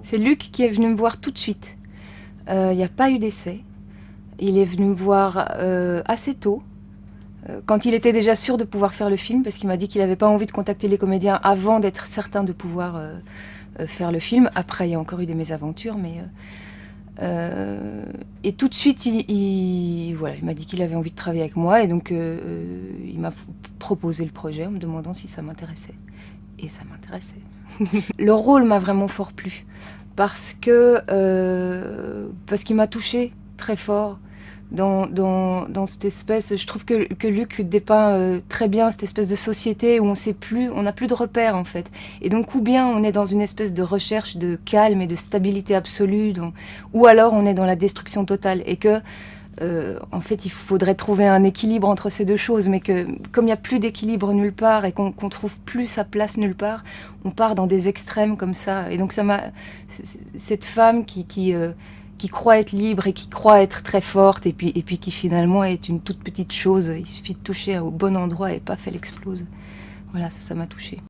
C'est Luc qui est venu me voir tout de suite. Il n'y a pas eu d'essai. Il est venu me voir assez tôt, quand il était déjà sûr de pouvoir faire le film, parce qu'il m'a dit qu'il n'avait pas envie de contacter les comédiens avant d'être certain de pouvoir faire le film. Après, il y a encore eu des mésaventures, mais... et tout de suite, voilà, il m'a dit qu'il avait envie de travailler avec moi, et donc il m'a proposé le projet en me demandant si ça m'intéressait. Et ça m'intéressait. Le rôle m'a vraiment fort plu, parce qu'il m'a touchée très fort dans cette espèce. Je trouve que Luc dépeint très bien cette espèce de société où on n'a plus de repères en fait. Et donc ou bien on est dans une espèce de recherche de calme et de stabilité absolue, ou alors on est dans la destruction totale, et que en fait, il faudrait trouver un équilibre entre ces deux choses, mais que comme il n'y a plus d'équilibre nulle part et qu'on trouve plus sa place nulle part, on part dans des extrêmes comme ça. Et donc cette femme qui croit être libre et qui croit être très forte, et puis qui finalement est une toute petite chose. Il suffit de toucher au bon endroit et paf, elle explose. Voilà, ça m'a touchée.